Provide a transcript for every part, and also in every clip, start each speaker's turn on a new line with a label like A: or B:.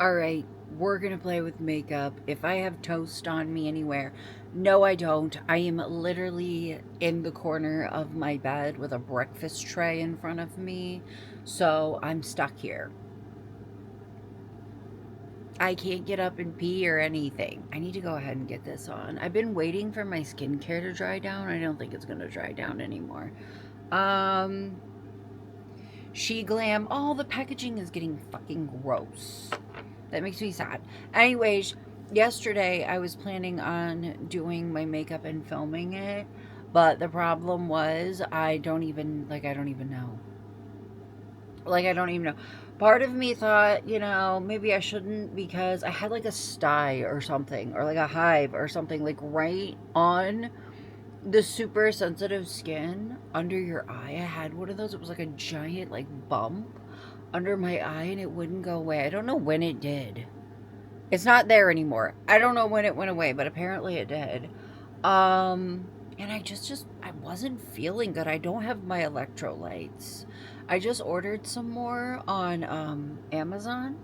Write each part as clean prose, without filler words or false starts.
A: Alright, we're gonna play with makeup. If I have toast on me anywhere, no, I don't. I am literally in the corner of my bed with a breakfast tray in front of me, so I'm stuck here. I can't get up and pee or anything. I need to go ahead and get this on. I've been waiting for my skincare to dry down. I don't think it's gonna dry down anymore. Um, She Glam. Oh, the packaging is getting fucking gross. That makes me sad. Anyways, yesterday I was planning on doing my makeup and filming it, but the problem was I don't even know. I don't even know. Part of me thought, maybe I shouldn't because I had like a sty or something, or like a hive or something, like right on the super sensitive skin under your eye. I had one of those. It was like a giant, like, bump under my eye and it wouldn't go away. I don't know when it did. It's not there anymore. I don't know when it went away, but apparently it did. And I wasn't feeling good. I don't have my electrolytes. I just ordered some more on Amazon,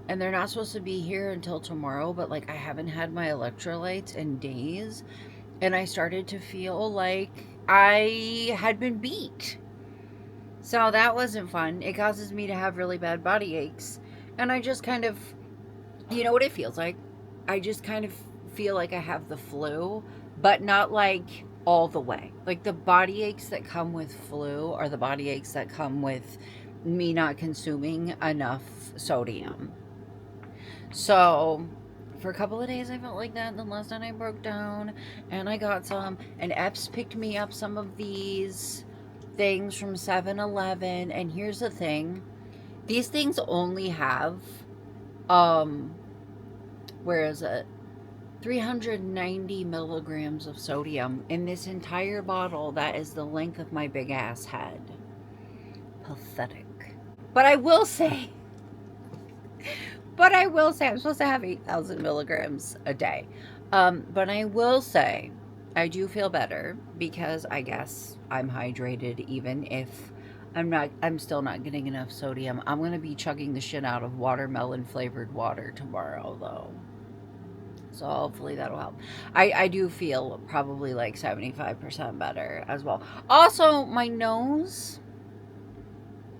A: and they're not supposed to be here until tomorrow, but like I haven't had my electrolytes in days, and I started to feel like I had been beat. So that wasn't fun. It causes me to have really bad body aches, and I just kind of, you know what it feels like? I just kind of feel like I have the flu, but not like all the way. Like the body aches that come with flu are the body aches that come with me not consuming enough sodium. So for a couple of days I felt like that. And then last night I broke down and I got some. And Epps picked me up some of these things from 7-Eleven. And here's the thing. These things only have, um, where is it? 390 milligrams of sodium in this entire bottle that is the length of my big ass head. Pathetic. But I will say, I'm supposed to have 8,000 milligrams a day. But I will say, I do feel better because I guess I'm hydrated even if I'm still not getting enough sodium. I'm going to be chugging the shit out of watermelon flavored water tomorrow though. So hopefully that'll help. I do feel probably like 75% better as well. Also, my nose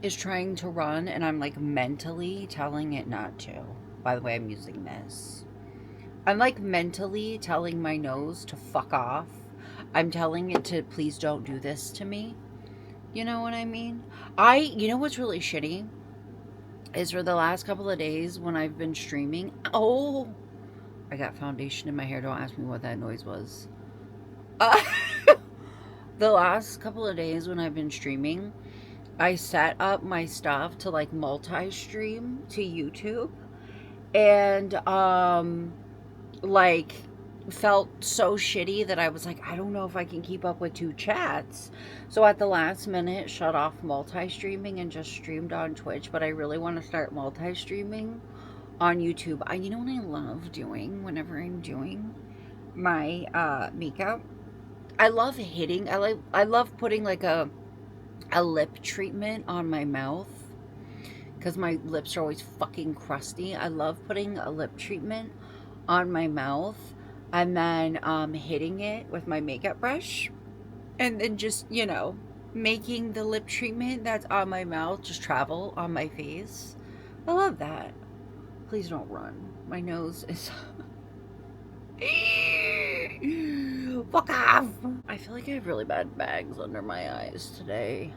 A: is trying to run and I'm like mentally telling it not to. By the way, I'm using this. I'm like mentally telling my nose to fuck off. I'm telling it to please don't do this to me. You know what I mean? You know what's really shitty? Is for the last couple of days when I've been streaming. Oh, I got foundation in my hair. Don't ask me what that noise was. Uh, the last couple of days when I've been streaming, I set up my stuff to like multi-stream to YouTube, and like felt so shitty that I was like, I don't know if I can keep up with two chats. So at the last minute, shut off multi-streaming and just streamed on Twitch. But I really want to start multi-streaming on YouTube. You know what I love doing whenever I'm doing my makeup? I love hitting. I love putting like a lip treatment on my mouth because my lips are always fucking crusty. I love putting a lip treatment on my mouth and then hitting it with my makeup brush and then just, making the lip treatment that's on my mouth just travel on my face. I love that. Please don't run. My nose is fuck off. I feel like I have really bad bags under my eyes today.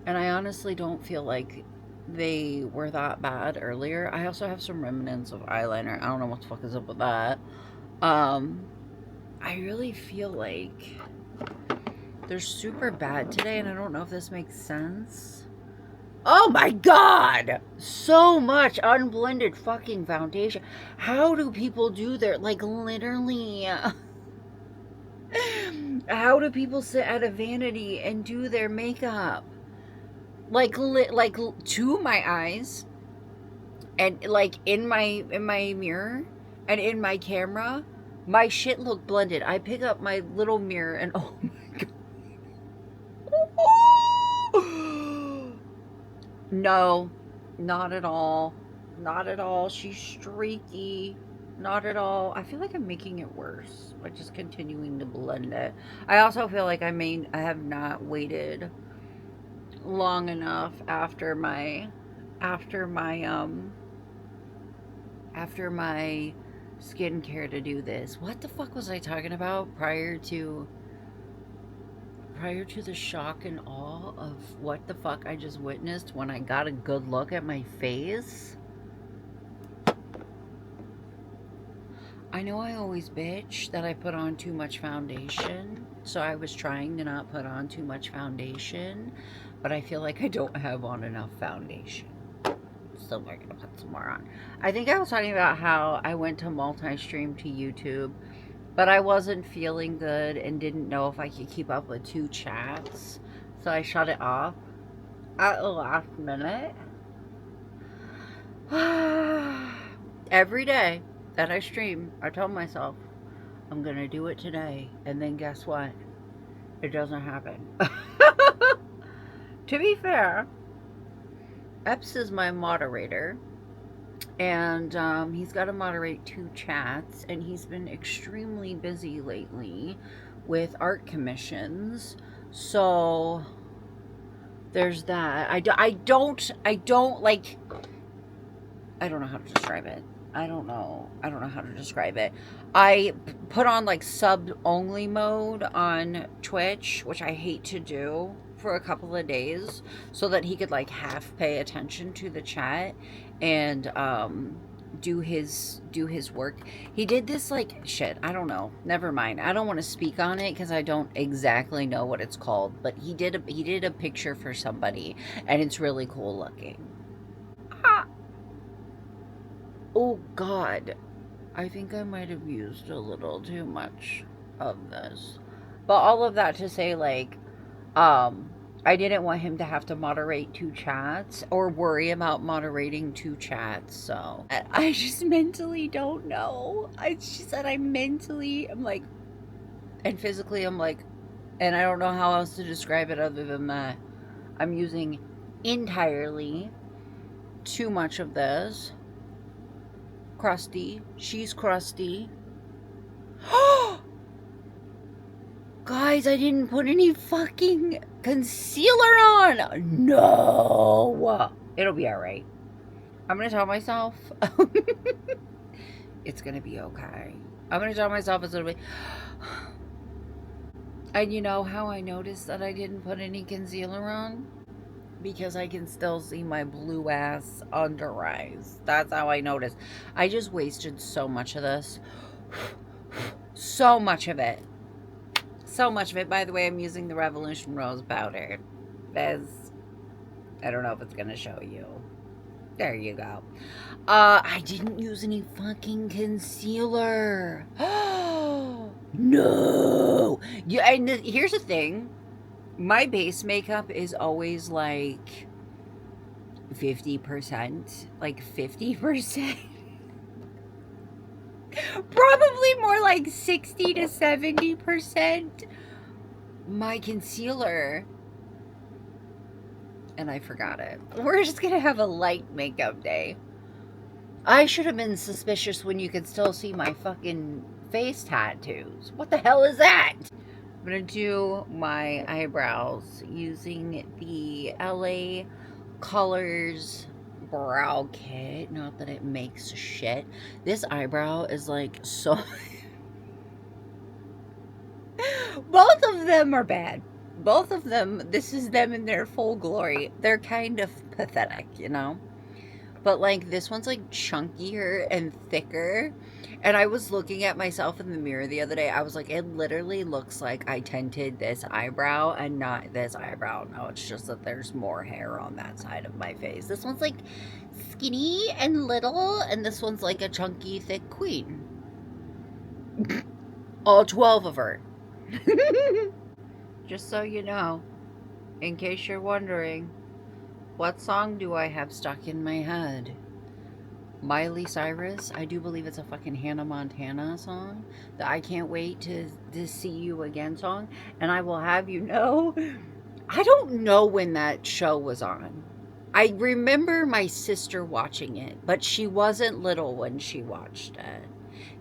A: And I honestly don't feel like they were that bad earlier. I also have some remnants of eyeliner. I don't know what the fuck is up with that. I really feel like they're super bad today, and I don't know if this makes sense. Oh my god! So much unblended fucking foundation. How do people do their, like, literally... How do people sit at a vanity and do their makeup? Like to my eyes, and like in my mirror and in my camera, my shit look blended. I pick up my little mirror and oh my god. No, not at all. Not at all. She's streaky. Not at all. I feel like I'm making it worse by just continuing to blend it. I also feel like I have not waited long enough after my after my skincare to do this. What the fuck was I talking about prior to the shock and awe of what the fuck I just witnessed when I got a good look at my face? I know I always bitch that I put on too much foundation, so I was trying to not put on too much foundation, but I feel like I don't have on enough foundation. So we're gonna put some more on. I think I was talking about how I went to multi-stream to YouTube, but I wasn't feeling good and didn't know if I could keep up with 2 chats, so I shut it off at the last minute. Every day that I stream, I tell myself, I'm gonna do it today, and then guess what? It doesn't happen. To be fair, Epps is my moderator, and he's got to moderate 2 chats, and he's been extremely busy lately with art commissions. So there's that. I don't like. I don't know how to describe it. I don't know how to describe it. I put on like sub only mode on Twitch, which I hate to do, for a couple of days so that he could like half pay attention to the chat and do his work. He did this like shit, I don't know. Never mind. I don't want to speak on it cuz I don't exactly know what it's called, but he did a picture for somebody and it's really cool looking. Ah. Oh god. I think I might have used a little too much of this. But all of that to say, like, I didn't want him to have to moderate 2 chats or worry about moderating 2 chats, so I just mentally don't know. She said I'm like, and physically I'm like, and I don't know how else to describe it other than that. I'm using entirely too much of this. Crusty. She's crusty. Guys, I didn't put any fucking concealer on. No. It'll be alright. I'm gonna tell myself it's gonna be okay. I'm gonna tell myself it's gonna be. And you know how I noticed that I didn't put any concealer on? Because I can still see my blue ass under eyes. That's how I noticed. I just wasted so much of this. So much of it. So much of it. By the way, I'm using the Revolution Rose powder. I don't know if it's going to show you. There you go. I didn't use any fucking concealer. No. Yeah, and here's the thing. My base makeup is always like 50%. Like 50%. Probably more like 60 to 70%. My concealer. And I forgot it. We're just going to have a light makeup day. I should have been suspicious when you could still see my fucking face tattoos. What the hell is that? I'm going to do my eyebrows using the LA Colors brow kit. Not that it makes shit. This eyebrow is like so... Both of them are bad. Both of them, this is them in their full glory. They're kind of pathetic, you know? But like this one's like chunkier and thicker. And I was looking at myself in the mirror the other day. I was like, it literally looks like I tinted this eyebrow and not this eyebrow. No, it's just that there's more hair on that side of my face. This one's like skinny and little, and this one's like a chunky, thick queen. All 12 of her. Just so you know, in case you're wondering, what song do I have stuck in my head? Miley Cyrus. I do believe it's a fucking Hannah Montana song. The I Can't Wait to See You Again song. And I will have you know, I don't know when that show was on. I remember my sister watching it, but she wasn't little when she watched it.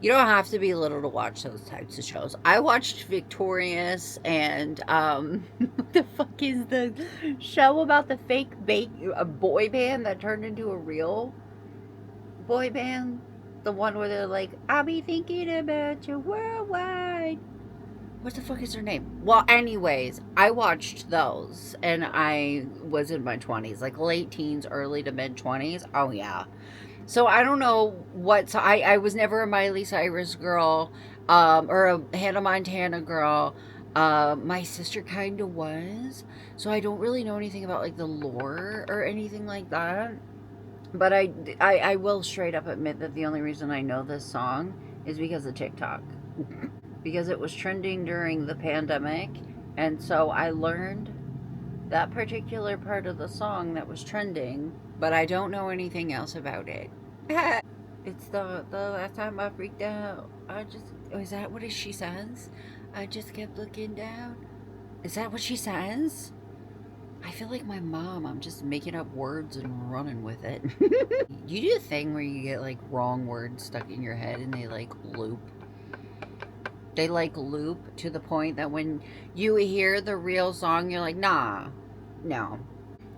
A: You don't have to be little to watch those types of shows. I watched Victorious and what the fuck is the show about the fake a boy band that turned into a real boy band? The one where they're like, I'll be thinking about you worldwide. What the fuck is her name? Well, anyways, I watched those and I was in my 20s, like late teens, early to mid 20s. Oh, yeah. So I don't know what. So I was never a Miley Cyrus girl or a Hannah Montana girl. My sister kind of was. So I don't really know anything about like the lore or anything like that. But I will straight up admit that the only reason I know this song is because of TikTok. Because it was trending during the pandemic. And so I learned that particular part of the song that was trending, but I don't know anything else about it. It's the last time I freaked out. Is that what she says? I just kept looking down. Is that what she says? I feel like my mom. I'm just making up words and running with it. You do the thing where you get like wrong words stuck in your head and they like loop. They like loop to the point that when you hear the real song, you're like, nah, no.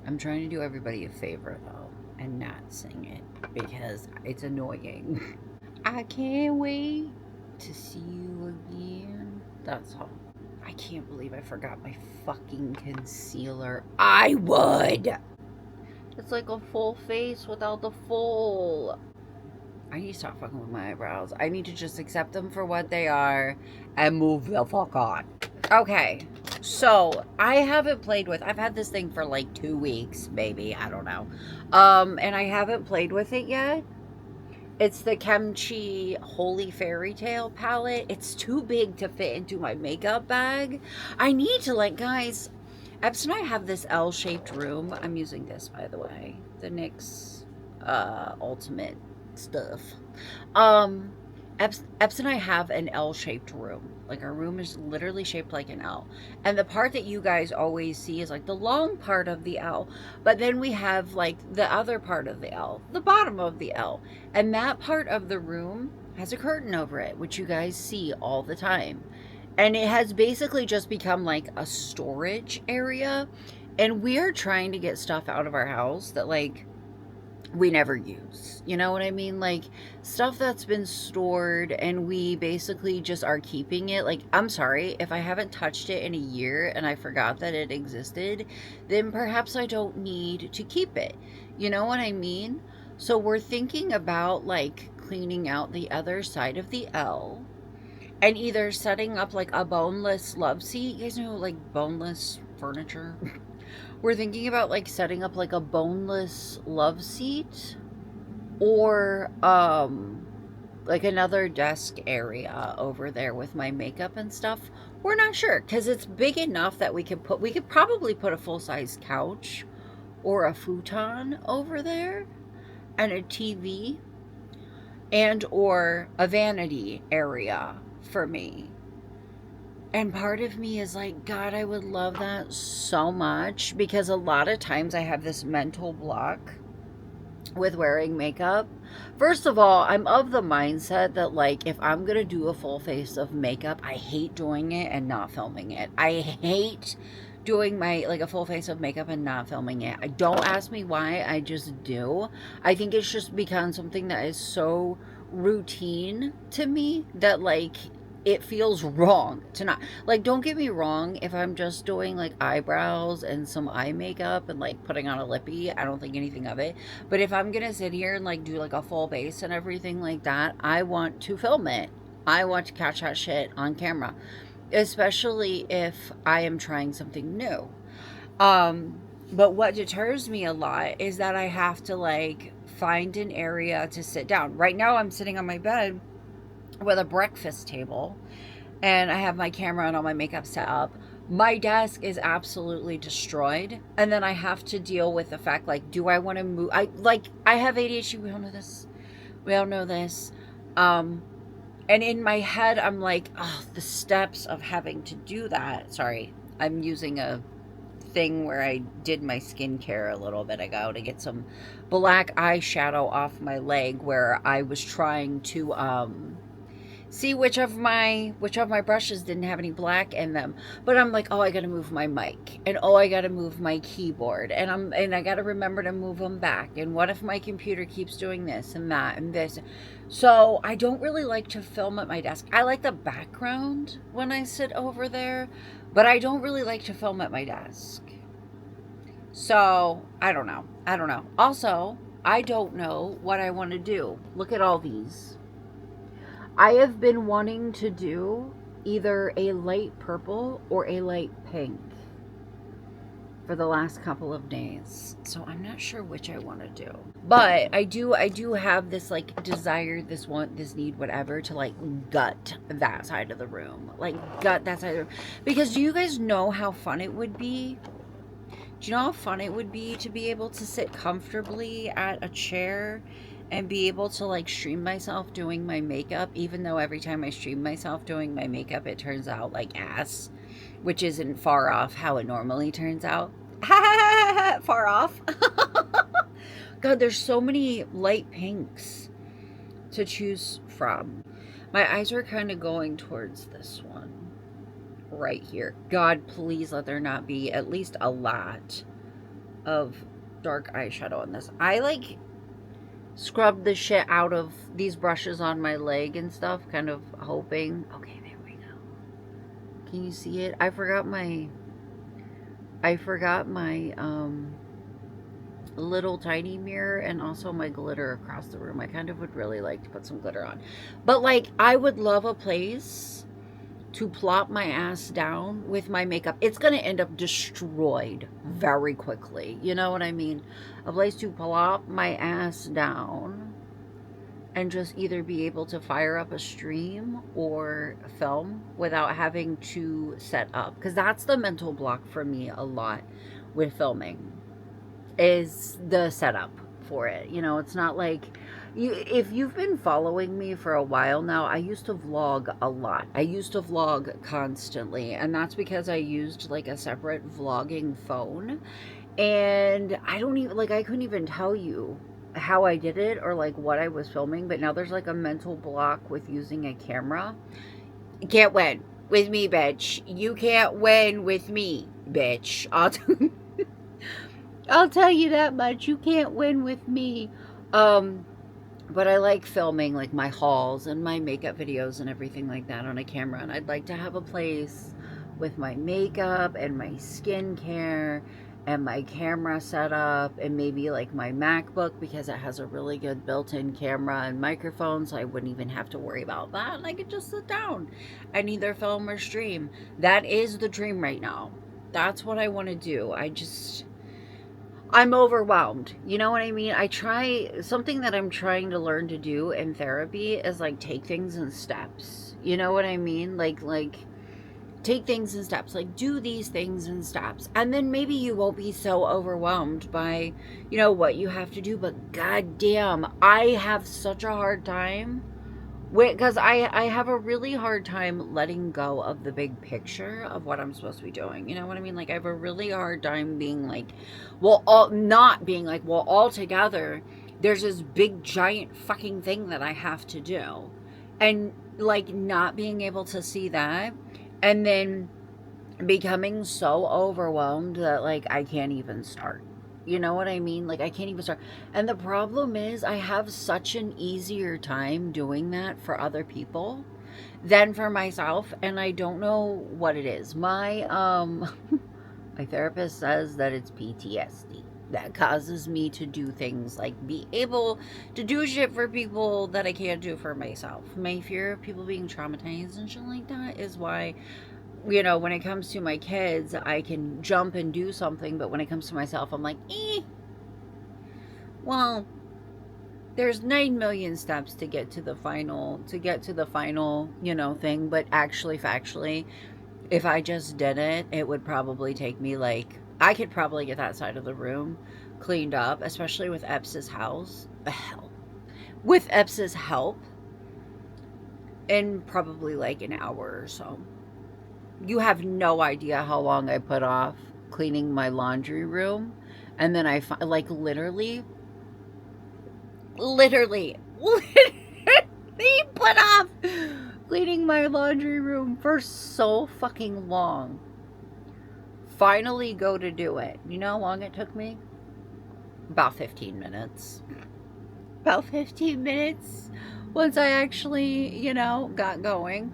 A: I'm trying to do everybody a favor though and not sing it because it's annoying. I can't wait to see you again. That's all. I can't believe I forgot my fucking concealer. I would. It's like a full face without the full. I need to stop fucking with my eyebrows. I need to just accept them for what they are and move the fuck on. Okay, so I haven't played with. I've had this thing for like 2 weeks, maybe. I don't know. And I haven't played with it yet. It's the Kimchi Holy Fairy Tale palette. It's too big to fit into my makeup bag. I need to, like, guys, Epps and I have this L-shaped room. I'm using this, by the way. The NYX Ultimate stuff. Epps and I have an L-shaped room. Like, our room is literally shaped like an L. And the part that you guys always see is like the long part of the L. But then we have like the other part of the L, the bottom of the L. And that part of the room has a curtain over it, which you guys see all the time. And it has basically just become like a storage area. And we are trying to get stuff out of our house that like we never use. You know what I mean? Like stuff that's been stored and we basically just are keeping it. Like, I'm sorry, if I haven't touched it in a year and I forgot that it existed, then perhaps I don't need to keep it. You know what I mean? So we're thinking about like cleaning out the other side of the L and either setting up like a boneless love seat. You guys know like boneless furniture? We're thinking about like setting up like a boneless love seat or like another desk area over there with my makeup and stuff. We're not sure because it's big enough that we could probably put a full-size couch or a futon over there and a TV and or a vanity area for me. And part of me is like, God, I would love that so much because a lot of times I have this mental block with wearing makeup. First of all, I'm of the mindset that like if I'm going to do a full face of makeup, I hate doing it and not filming it. I hate doing my like a full face of makeup and not filming it. I don't ask me why, I just do. I think it's just become something that is so routine to me that like it feels wrong to not like, don't get me wrong, if I'm just doing like eyebrows and some eye makeup and like putting on a lippy, I don't think anything of it. But if I'm gonna sit here and like do like a full base and everything like that, I want to film it. I want to catch that shit on camera, especially if I am trying something new. But what deters me a lot is that I have to like find an area to sit down. Right now I'm sitting on my bed with a breakfast table and I have my camera and all my makeup set up. My desk is absolutely destroyed. And then I have to deal with the fact, like, do I want to move? I have ADHD. We all know this. We all know this. And in my head, I'm like, oh, the steps of having to do that. Sorry, I'm using a thing where I did my skincare a little bit ago to get some black eyeshadow off my leg, where I was trying to see which of my brushes didn't have any black in them. But I'm like, oh, I gotta move my mic, and oh, I gotta move my keyboard, and I gotta remember to move them back, and what if my computer keeps doing this and that and this. So I don't really like to film at my desk. I like the background when I sit over there, but I don't really like to film at my desk. So I don't know. Also, I don't know what I want to do. Look at all these. I have been wanting to do either a light purple or a light pink for the last couple of days. So I'm not sure which I want to do. But I do have this like desire, this want, this need, whatever, to like gut that side of the room. Like gut that side of the room. Because do you guys know how fun it would be? Do you know how fun it would be to be able to sit comfortably at a chair and be able to like stream myself doing my makeup, even though every time I stream myself doing my makeup it turns out like ass, which isn't far off how it normally turns out. Far off. God, there's so many light pinks to choose from. My eyes are kind of going towards this one right here. God, please let there not be at least a lot of dark eyeshadow on this. I like scrubbed the shit out of these brushes on my leg and stuff, kind of hoping. Okay, there we go. Can you see it? I forgot my little tiny mirror, and also my glitter across the room. I kind of would really like to put some glitter on. But like, I would love a place to plop my ass down with my makeup. It's going to end up destroyed very quickly. You know what I mean? A place to plop my ass down and just either be able to fire up a stream or film without having to set up. Because that's the mental block for me a lot with filming, is the setup for it. You know, it's not like... If you've been following me for a while now, I used to vlog a lot. I used to vlog constantly, and that's because I used like a separate vlogging phone. And I don't even, like, I couldn't even tell you how I did it or like what I was filming, but now there's like a mental block with using a camera. You can't win with me, bitch. You can't win with me, bitch. I'll tell you that much. You can't win with me. But I like filming like my hauls and my makeup videos and everything like that on a camera. And I'd like to have a place with my makeup and my skincare and my camera setup, and maybe like my MacBook, because it has a really good built-in camera and microphone, so I wouldn't even have to worry about that. And I could just sit down and either film or stream. That is the dream right now. That's what I want to do. I'm overwhelmed. You know what I mean? Something that I'm trying to learn to do in therapy is like take things in steps. You know what I mean? Like take things in steps. Like do these things in steps. And then maybe you won't be so overwhelmed by, you know, what you have to do. But goddamn, I have such a hard time because I have a really hard time letting go of the big picture of what I'm supposed to be doing. You know what I mean? Like, I have a really hard time being like, not being like, well, all together, there's this big, giant fucking thing that I have to do. And, like, not being able to see that. And then becoming so overwhelmed that, like, I can't even start. You know what I mean? Like, I can't even start. And the problem is I have such an easier time doing that for other people than for myself. And I don't know what it is. My therapist says that it's PTSD that causes me to do things like be able to do shit for people that I can't do for myself. My fear of people being traumatized and shit like that is why, you know, when it comes to my kids, I can jump and do something, but when it comes to myself, I'm like, well, there's 9 million steps to get to the final, you know, thing, but actually, factually, if I just did it, it would probably take me, like, I could probably get that side of the room cleaned up, especially with Eps's help, in probably, like, an hour or so. You have no idea how long I put off cleaning my laundry room, and then I like literally put off cleaning my laundry room for so fucking long. Finally go to do it. You know how long it took me? About 15 minutes. About 15 minutes once I actually, you know, got going.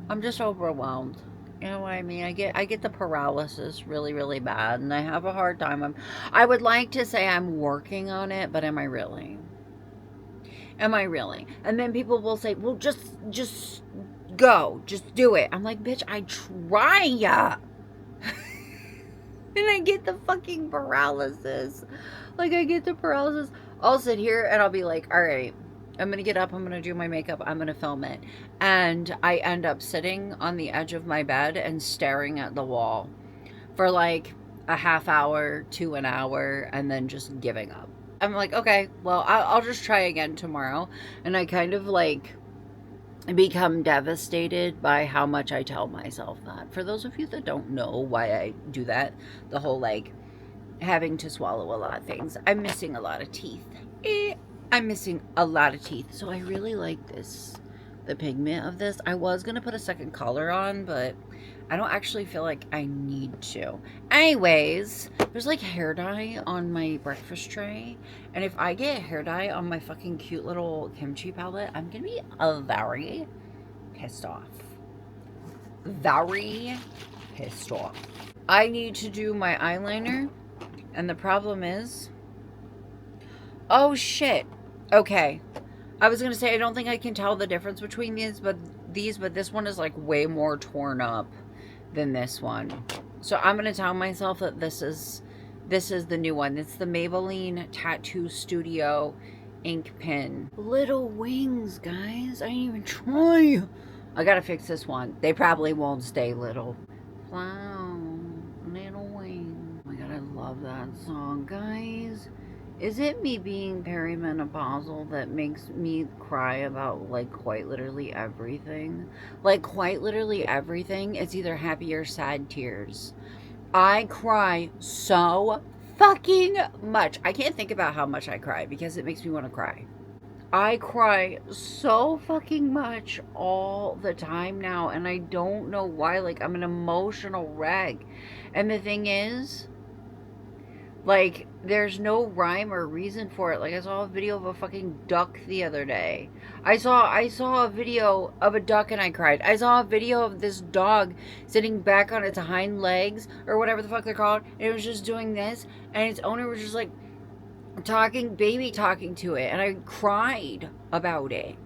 A: I'm just overwhelmed. You know what I mean? I get the paralysis really, really bad, and I have a hard time. I would like to say I'm working on it, but am I really? Am I really? And then people will say, "Well, just go, just do it." I'm like, "Bitch, I try." And I get the fucking paralysis. Like, I get the paralysis. I'll sit here and I'll be like, all right, I'm going to get up. I'm going to do my makeup. I'm going to film it. And I end up sitting on the edge of my bed and staring at the wall for like a half hour to an hour and then just giving up. I'm like, okay, well, I'll just try again tomorrow. And I kind of like become devastated by how much I tell myself that. For those of you that don't know why I do that, the whole like having to swallow a lot of things, I'm missing a lot of teeth. I'm missing a lot of teeth. So I really like this, the pigment of this. I was going to put a second color on, but I don't actually feel like I need to. Anyways, there's like hair dye on my breakfast tray. And if I get hair dye on my fucking cute little kimchi palette, I'm going to be very pissed off. Very pissed off. I need to do my eyeliner. And the problem is... Oh, shit. Okay. I was going to say, I don't think I can tell the difference between but this one is like way more torn up than this one. So I'm going to tell myself that this is the new one. It's the Maybelline Tattoo Studio ink pen. Little wings, guys. I didn't even try. I got to fix this one. They probably won't stay little. Wow. Little wings. Oh my God, I love that song, guys. Is it me being perimenopausal that makes me cry about, like, quite literally everything? Like, quite literally everything. It's either happy or sad tears. I cry so fucking much. I can't think about how much I cry because it makes me want to cry. I cry so fucking much all the time now, and I don't know why. Like, I'm an emotional wreck. And the thing is... like, there's no rhyme or reason for it. Like, I saw a video of a fucking duck the other day. I saw a video of a duck and I cried. I saw a video of this dog sitting back on its hind legs, or whatever the fuck they're called, and it was just doing this, and its owner was just, like, baby talking to it, and I cried about it.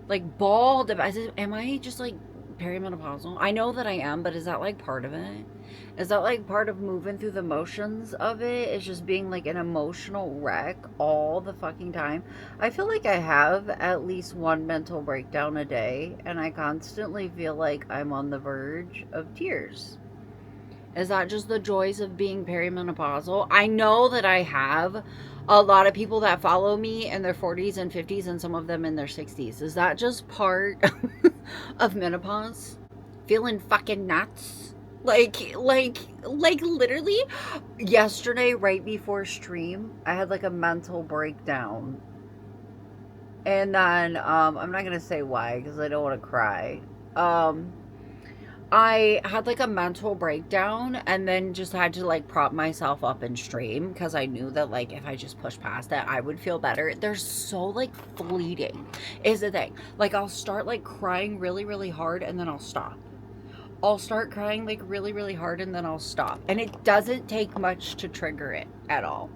A: Like, bawled about it. Am I just, like, perimenopausal? I know that I am, but is that, like, part of it? Is that like part of moving through the motions of it? Is just being like an emotional wreck all the fucking time? I feel like I have at least one mental breakdown a day, and I constantly feel like I'm on the verge of tears. Is that just the joys of being perimenopausal? I know that I have a lot of people that follow me in their 40s and 50s, and some of them in their 60s. Is that just part of menopause? Feeling fucking nuts? Like literally yesterday, right before stream, I had like a mental breakdown. And then, I'm not going to say why, because I don't want to cry. I had like a mental breakdown, and then just had to like prop myself up and stream, because I knew that like if I just pushed past it, I would feel better. They're so like fleeting is the thing. Like, I'll start like crying really, really hard, and then I'll stop. I'll start crying like really, really hard, and then I'll stop. And it doesn't take much to trigger it at all.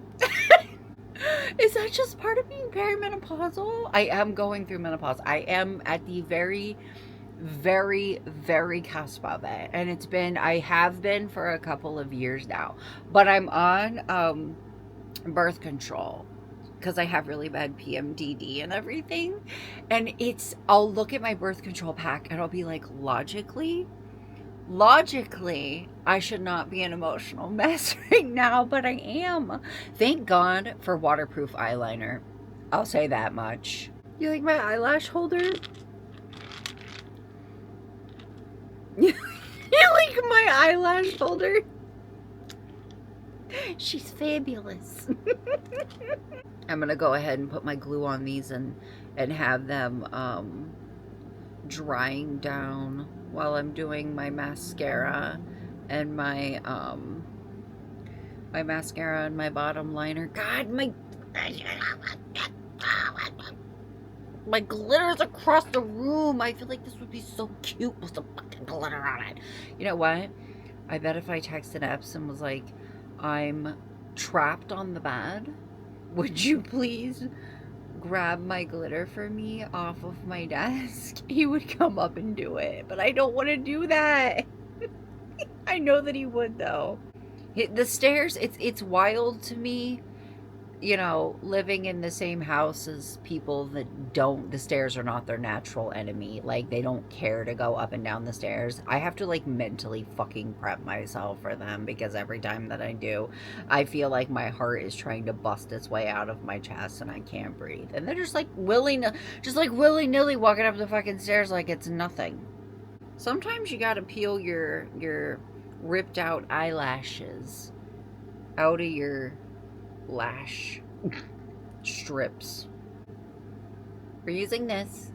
A: Is that just part of being perimenopausal? I am going through menopause. I am at the very, very, very cusp of it. And I have been for a couple of years now. But I'm on birth control, because I have really bad PMDD and everything. And I'll look at my birth control pack and I'll be like, logically, I should not be an emotional mess right now, but I am. Thank God for waterproof eyeliner. I'll say that much. You like my eyelash holder? You like my eyelash holder? She's fabulous. I'm gonna go ahead and put my glue on these and have them drying down while I'm doing my mascara and my mascara and my bottom liner. God, my glitter's across the room. I feel like this would be so cute with the fucking glitter on it. You know what? I bet if I texted Epps and was like, I'm trapped on the bed, would you please grab my glitter for me off of my desk? He would come up and do it. But I don't want to do that. I know that he would, though. The stairs, it's wild to me, you know, living in the same house as people that don't, the stairs are not their natural enemy. Like, they don't care to go up and down the stairs. I have to, like, mentally fucking prep myself for them because every time that I do, I feel like my heart is trying to bust its way out of my chest and I can't breathe. And they're just like willy-nilly walking up the fucking stairs like it's nothing. Sometimes you gotta peel your ripped out eyelashes out of your lash strips. We're using this.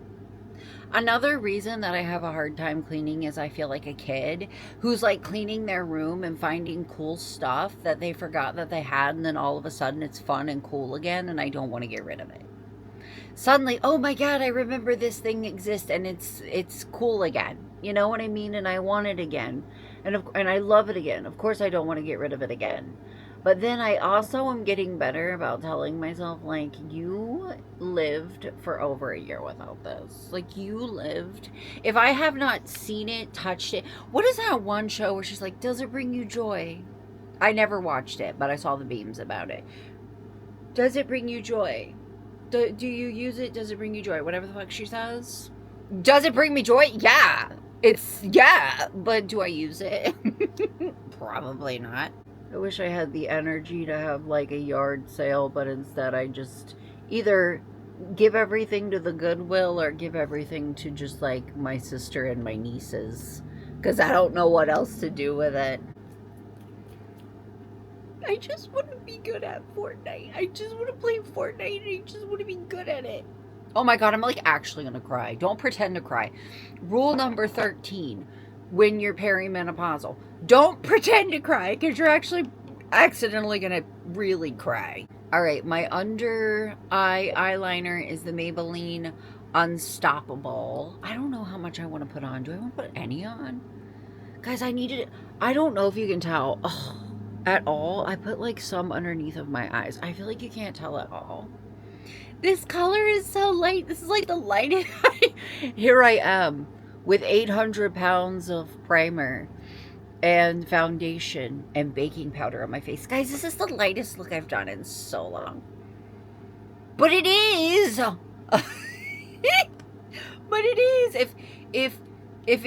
A: Another reason that I have a hard time cleaning is I feel like a kid who's like cleaning their room and finding cool stuff that they forgot that they had, and then all of a sudden it's fun and cool again and I don't want to get rid of it. Suddenly, oh my god, I remember this thing exists and it's cool again. You know what I mean? And I want it again. And I love it again. Of course I don't want to get rid of it again. But then I also am getting better about telling myself, like, you lived for over a year without this. Like, you lived. If I have not seen it, touched it. What is that one show where she's like, does it bring you joy? I never watched it, but I saw the memes about it. Does it bring you joy? Do you use it? Does it bring you joy? Whatever the fuck she says. Does it bring me joy? Yeah. Yeah. But do I use it? Probably not. I wish I had the energy to have like a yard sale, but instead I just either give everything to the Goodwill or give everything to just like my sister and my nieces, because I don't know what else to do with it. I just want to be good at Fortnite. I just want to play Fortnite and I just want to be good at it. Oh my god, I'm like actually gonna cry. Don't pretend to cry. Rule number 13. When you're perimenopausal, don't pretend to cry because you're actually accidentally gonna really cry. All right, my under eye eyeliner is the Maybelline Unstoppable. I don't know how much I want to put on. Do I want to put any on? Guys, I needed it. I don't know if you can tell at all. I put like some underneath of my eyes. I feel like you can't tell at all. This color is so light. This is like the lightest. Here I am with 800 pounds of primer and foundation and baking powder on my face. Guys, this is the lightest look I've done in so long. But it is. But it is. If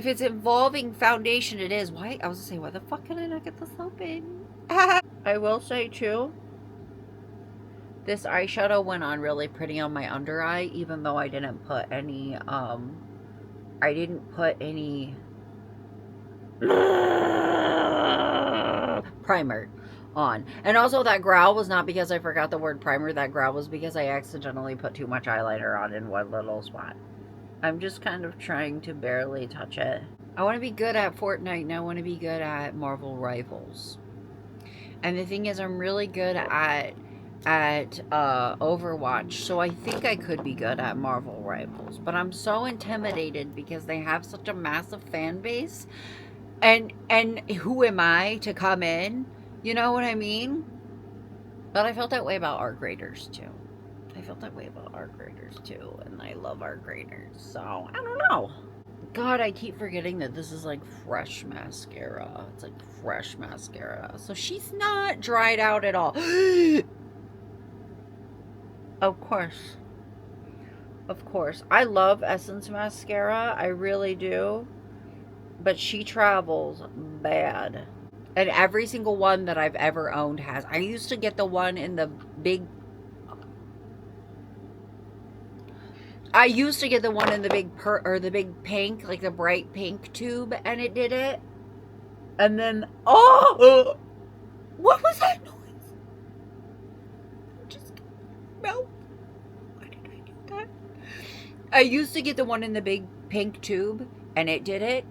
A: it's involving foundation, it is. Why? I was gonna say, why the fuck can I not get this open? I will say too, this eyeshadow went on really pretty on my under eye, even though I didn't put any primer on. And also that growl was not because I forgot the word primer. That growl was because I accidentally put too much eyeliner on in one little spot. I'm just kind of trying to barely touch it. I want to be good at Fortnite and I want to be good at Marvel Rivals. And the thing is, I'm really good at Overwatch, so I think I could be good at Marvel Rivals, but I'm so intimidated because they have such a massive fan base, and who am I to come in? You know what I mean? But I felt that way about art graders too. And I love art graders, so I don't know. God, I keep forgetting that this is like fresh mascara. It's like fresh mascara, so she's not dried out at all. Of course. I love Essence mascara. I really do. But she travels bad. And every single one that I've ever owned has. I used to get the one in the big... the big pink, like the bright pink tube, and it did it. And then, What was that noise? Just melt. Why did I do that? I used to get the one in the big pink tube, and it did it.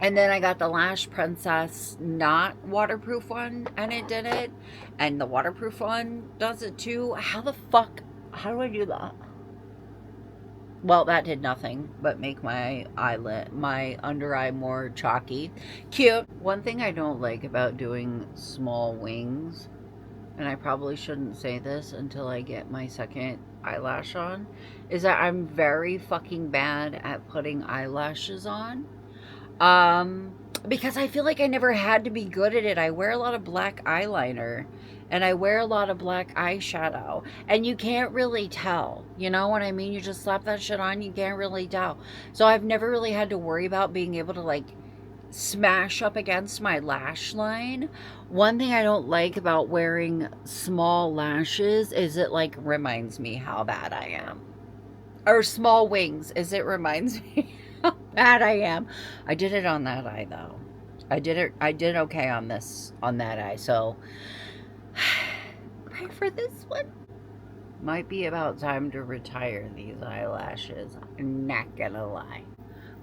A: And then I got the Lash Princess not waterproof one, and it did it. And the waterproof one does it too. How do I do that? Well, that did nothing but make my under eye more chalky. Cute. One thing I don't like about doing small wings, and I probably shouldn't say this until I get my second eyelash on, is that I'm very fucking bad at putting eyelashes on. Because I feel like I never had to be good at it. I wear a lot of black eyeliner and I wear a lot of black eyeshadow, and you can't really tell. You know what I mean? You just slap that shit on, you can't really tell. So I've never really had to worry about being able to like smash up against my lash line. One thing I don't like about wearing small lashes is it like reminds me how bad I am. Or small wings is it reminds me how bad I am. I did it on that eye though. I did okay on that eye. So pray for this one. Might be about time to retire these eyelashes. I'm not gonna lie.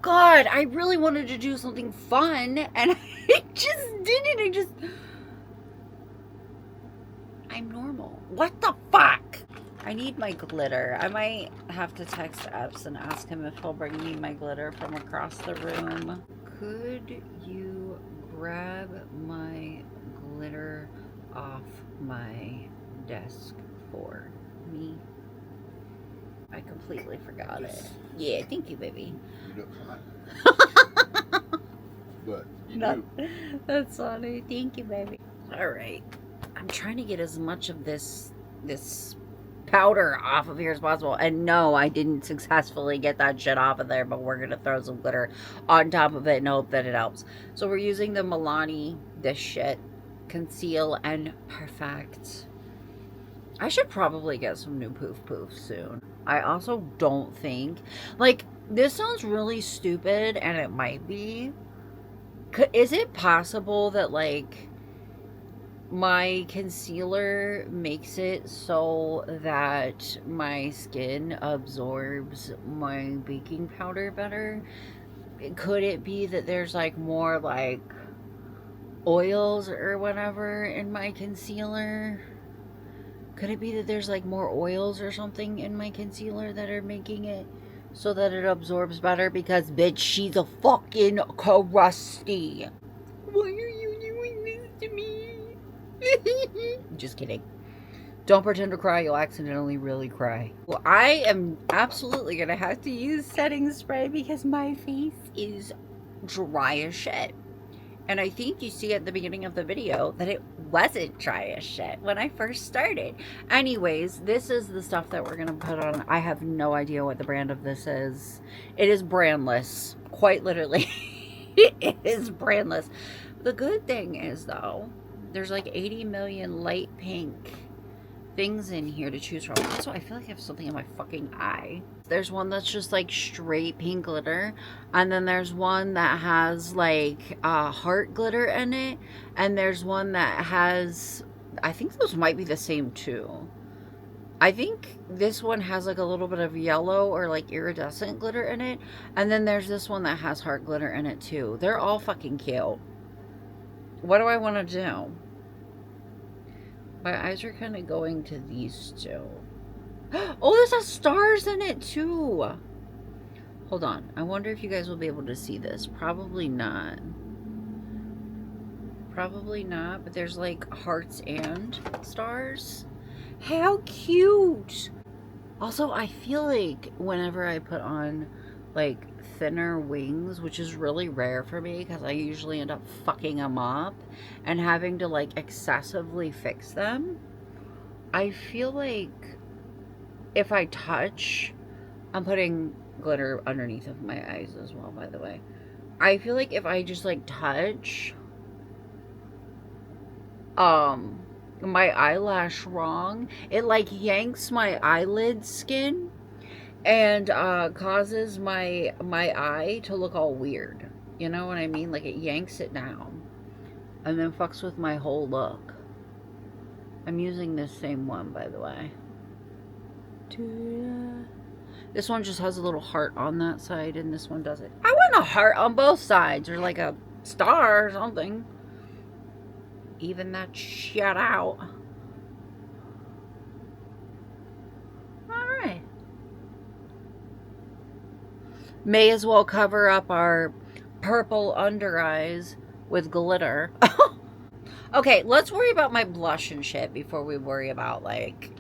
A: God, I really wanted to do something fun and I just didn't. I'm normal. What the fuck? I need my glitter. I might have to text Epps and ask him if he'll bring me my glitter from across the room. Could you grab my glitter off my desk for me? I completely forgot it. Yeah, thank you, baby.
B: You look hot. But you do.
A: That's funny. Thank you, baby. All right. I'm trying to get as much of this powder off of here as possible. And no, I didn't successfully get that shit off of there, but we're going to throw some glitter on top of it and hope that it helps. So we're using the Milani, this shit, Conceal and Perfect. I should probably get some new poof soon. I also don't think, like, this sounds really stupid, and it might be. Is it possible that, like, my concealer makes it so that my skin absorbs my baking powder better? Could it be that there's, like, more, like, oils or whatever in my concealer? Could it be that there's like more oils or something in my concealer that are making it so that it absorbs better? Because bitch, she's a fucking crusty. Why are you doing this to me? Just kidding. Don't pretend to cry, you'll accidentally really cry. Well, I am absolutely gonna have to use setting spray because my face is dry as shit. And I think you see at the beginning of the video that it wasn't dry as shit when I first started. Anyways, this is the stuff that we're going to put on. I have no idea what the brand of this is. It is brandless. Quite literally. It is brandless. The good thing is, though, there's like 80 million light pink things in here to choose from. Also, I feel like I have something in my fucking eye. There's one that's just like straight pink glitter, and then there's one that has like heart glitter in it, and there's one that has, I think those might be the same too. I think this one has like a little bit of yellow or like iridescent glitter in it, and then there's this one that has heart glitter in it too. They're all fucking cute. What do I want to do? My eyes are kind of going to these two. Oh, this has stars in it too. Hold on. I wonder if you guys will be able to see this. Probably not. Probably not, but there's like hearts and stars. How cute. Also, I feel like whenever I put on like thinner wings, which is really rare for me because I usually end up fucking them up and having to like excessively fix them, I feel like if I touch, I'm putting glitter underneath of my eyes as well, by the way. I feel like if I just like touch my eyelash wrong, it like yanks my eyelid skin and causes my eye to look all weird. You know what I mean? Like it yanks it down. and then fucks with my whole look. I'm using this same one, by the way. This one just has a little heart on that side, and this one doesn't. I want a heart on both sides, or like a star or something. Even that shit out. Alright. May as well cover up our purple under eyes with glitter. Okay, let's worry about my blush and shit before we worry about, like,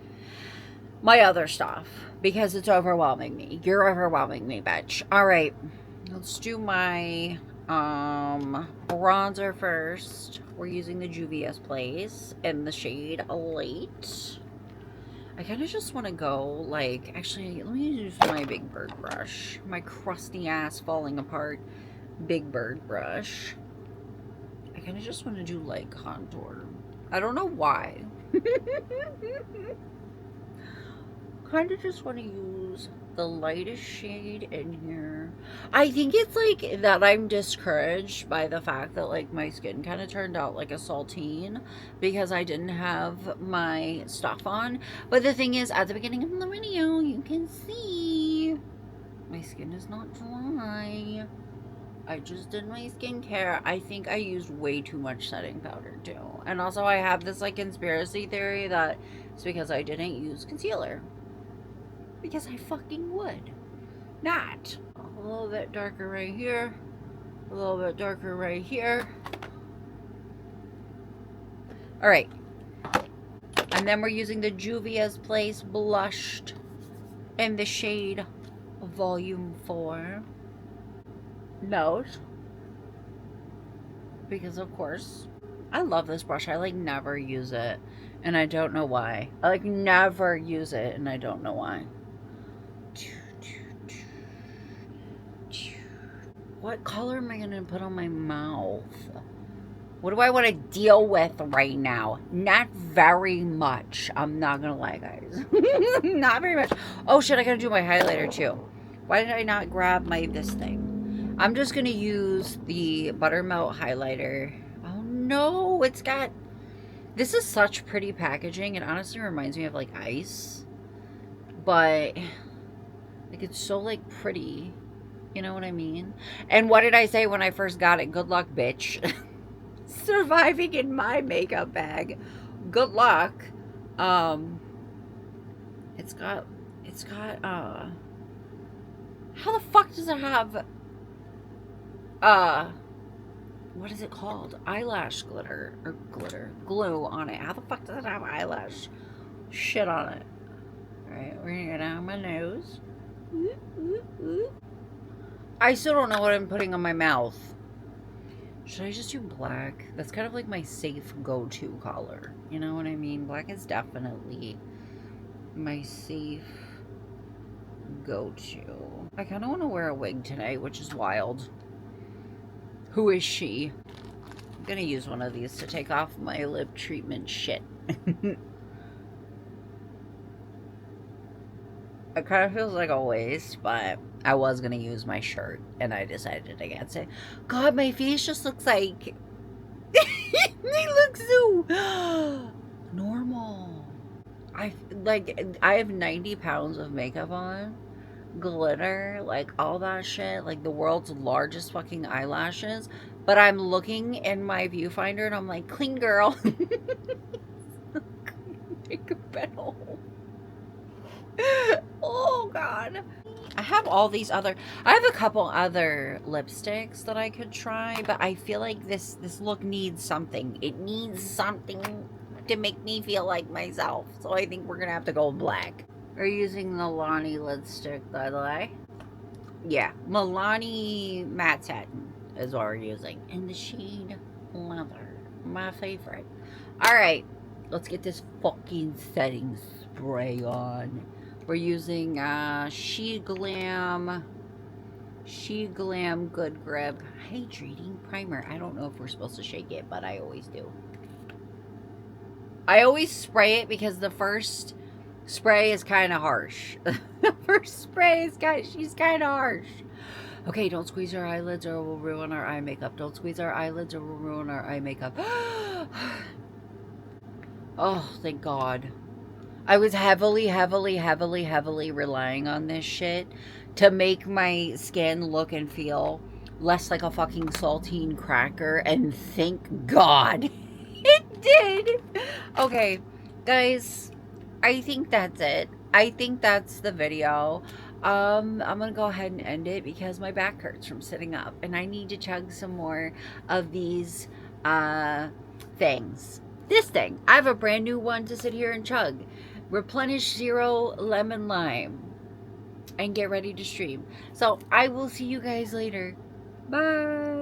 A: my other stuff. Because it's overwhelming me. You're overwhelming me, bitch. Alright, let's do my bronzer first. We're using the Juvia's Place in the shade Elite. I kind of just want to go, like, actually, let me use my Big Bird brush. My crusty ass falling apart Big Bird brush. I kind of just want to do, like, contour. I don't know why. Kind of just want to use the lightest shade in here. I think it's like that I'm discouraged by the fact that like my skin kind of turned out like a saltine because I didn't have my stuff on. But the thing is, at the beginning of the video, you can see my skin is not dry. I just did my skincare. I think I used way too much setting powder too. And also I have this like conspiracy theory that it's because I didn't use concealer. Because I fucking would not. A little bit darker right here. A little bit darker right here. Alright. And then we're using the Juvia's Place Blushed in the shade Volume 4. Nose. Because of course, I love this brush. I like never use it. And I don't know why. I like never use it and I don't know why. What color am I going to put on my mouth? What do I want to deal with right now? Not very much. I'm not going to lie, guys. Not very much. Oh, shit, I got to do my highlighter, too. Why did I not grab this thing? I'm just going to use the Buttermelt highlighter. Oh, no. It's got... This is such pretty packaging. It honestly reminds me of, like, ice. But... like, it's so, like, pretty. You know what I mean? And what did I say when I first got it? Good luck, bitch. Surviving in my makeup bag. Good luck. It's got, how the fuck does it have, what is it called? Eyelash glitter, or glue on it. How the fuck does it have eyelash shit on it? Alright, we're gonna go down my nose. I still don't know what I'm putting on my mouth. Should I just do black? That's kind of like my safe go-to color. You know what I mean? Black is definitely my safe go-to. I kind of want to wear a wig today, which is wild. Who is she? I'm gonna use one of these to take off my lip treatment shit. It kind of feels like a waste, but I was going to use my shirt, and I decided against it. God, my face just looks like... They look so... normal. I have 90 pounds of makeup on. Glitter, like, all that shit. Like, the world's largest fucking eyelashes. But I'm looking in my viewfinder, and I'm like, clean girl. Take a pedal. Oh god. I have all these other, I have a couple other lipsticks that I could try, but I feel like this look needs something. It needs something to make me feel like myself. So I think we're gonna have to go black. We're using the Milani lipstick, by the way. Yeah, Milani Matte Satin is what we're using. In the shade Leather. My favorite. Alright, let's get this fucking setting spray on. We're using She Glam Good Grip Hydrating Primer. I don't know if we're supposed to shake it, but I always do. I always spray it because the first spray is kind of harsh. The first spray is she's kind of harsh. Okay, don't squeeze our eyelids or we'll ruin our eye makeup. Don't squeeze our eyelids or we'll ruin our eye makeup. Oh, thank God. I was heavily relying on this shit to make my skin look and feel less like a fucking saltine cracker, and thank God it did. Okay, guys, I think that's it. I think that's the video. I'm gonna go ahead and end it because my back hurts from sitting up and I need to chug some more of these uh things. This thing. I have a brand new one to sit here and chug. Replenish Zero Lemon Lime. And get ready to stream. So I will see you guys later. Bye.